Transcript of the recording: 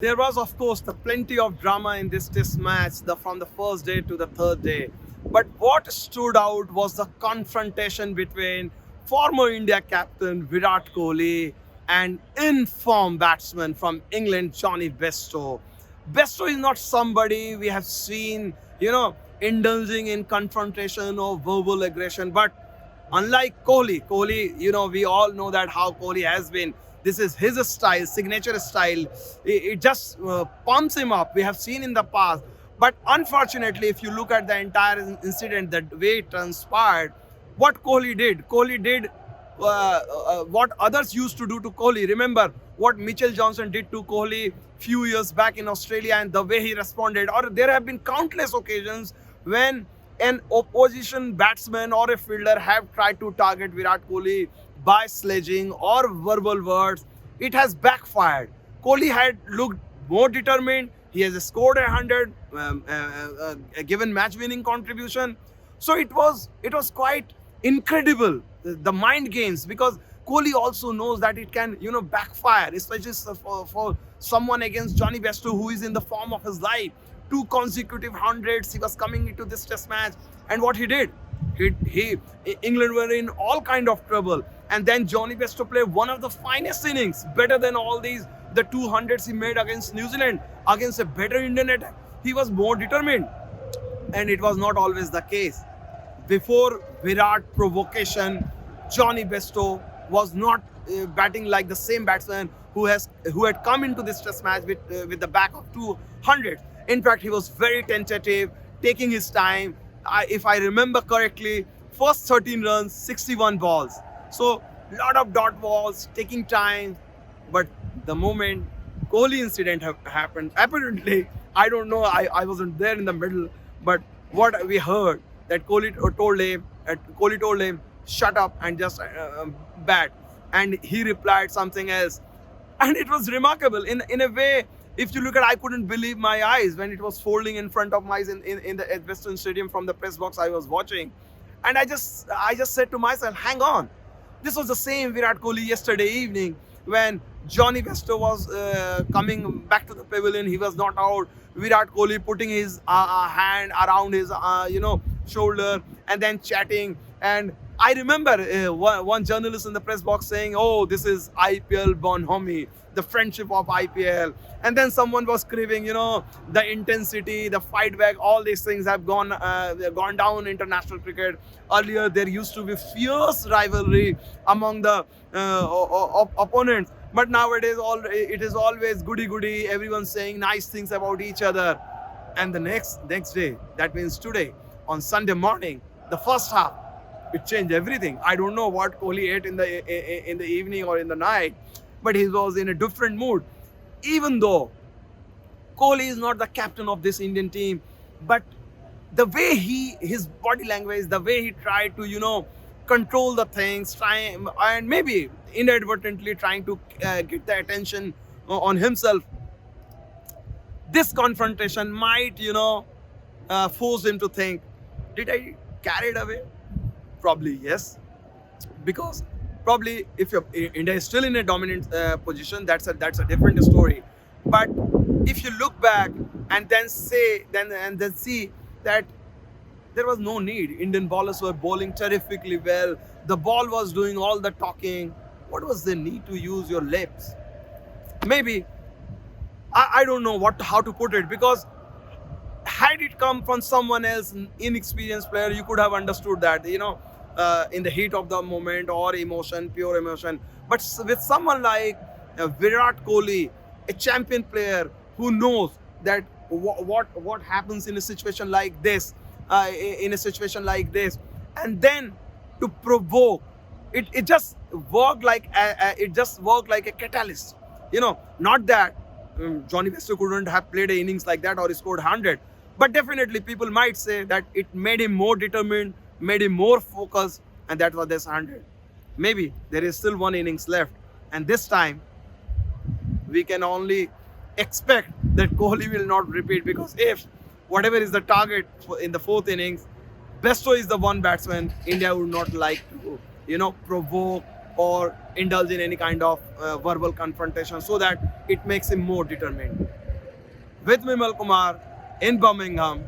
There was, of course, the plenty of drama in this test match from the first day to the third day. But what stood out was the confrontation between former India captain Virat Kohli and in-form batsman from England, Johnny Bairstow. Bairstow is not somebody we have seen, indulging in confrontation or verbal aggression. But unlike Kohli, we all know that how Kohli has been. This is his style, signature style. It just pumps him up. We have seen in the past. But unfortunately, if you look at the entire incident, the way it transpired, what Kohli did what others used to do to Kohli. Remember what Mitchell Johnson did to Kohli few years back in Australia and the way he responded. Or there have been countless occasions when an opposition batsman or a fielder have tried to target Virat Kohli by sledging or verbal words. It has backfired. Kohli had looked more determined. He has scored 100, given match-winning contribution. So it was quite incredible, the mind games, because Kohli also knows that it can backfire, especially for someone against Johnny Bairstow, who is in the form of his life. 2 consecutive hundreds. He was coming into this test match, and what he did, England were in all kind of trouble, and then Johnny Bairstow played one of the finest innings, better than all the 200s he made against New Zealand, against a better Indian attack. He was more determined, and it was not always the case. Before Virat provocation, Johnny Bairstow was not batting like the same batsman who had come into this test match with the back of 200. In fact, he was very tentative, taking his time. If I remember correctly, first 13 runs, 61 balls. So, lot of dot balls, taking time. But the moment Kohli incident happened, apparently, I don't know, I wasn't there in the middle, but what we heard, that Kohli told him, shut up and just bat. And he replied something else. And it was remarkable. In a way, if you look at, I couldn't believe my eyes when it was folding in front of my eyes in the Western Stadium from the press box I was watching. And I just said to myself, hang on. This was the same Virat Kohli yesterday evening when Johnny Bairstow was coming back to the pavilion. He was not out. Virat Kohli putting his hand around his shoulder and then chatting. And I remember one journalist in the press box saying, oh, this is IPL bonhomie, the friendship of IPL. And then someone was screaming, the intensity, the fight back, all these things have gone down in international cricket. Earlier, there used to be fierce rivalry among the opponents. But nowadays, it is always goody-goody, everyone saying nice things about each other. And the next day, that means today, on Sunday morning, the first half, it changed everything. I don't know what Kohli ate in the evening or in the night, but he was in a different mood. Even though Kohli is not the captain of this Indian team, but the way his body language, the way he tried to control the things, and maybe inadvertently trying to get the attention on himself, this confrontation might force him to think, did I carry it away? Probably yes, because probably if India is still in a dominant position, that's a different story. But if you look back and then see that there was no need. Indian bowlers were bowling terrifically well. The ball was doing all the talking. What was the need to use your lips? Maybe I don't know how to put it, because had it come from someone else, inexperienced player, you could have understood that, in the heat of the moment or pure emotion. But with someone like Virat Kohli, a champion player who knows that what happens in a situation like this, and then to provoke, it just worked like a catalyst. Not that Johnny Bairstow couldn't have played an innings like that or scored 100. But definitely people might say that it made him more determined, made him more focused, and that was this 100. Maybe there is still one innings left, and this time we can only expect that Kohli will not repeat, because if whatever is the target in the 4th innings, Bairstow is the one batsman India would not like to provoke or indulge in any kind of verbal confrontation, so that it makes him more determined. with Vimal Kumar in Birmingham.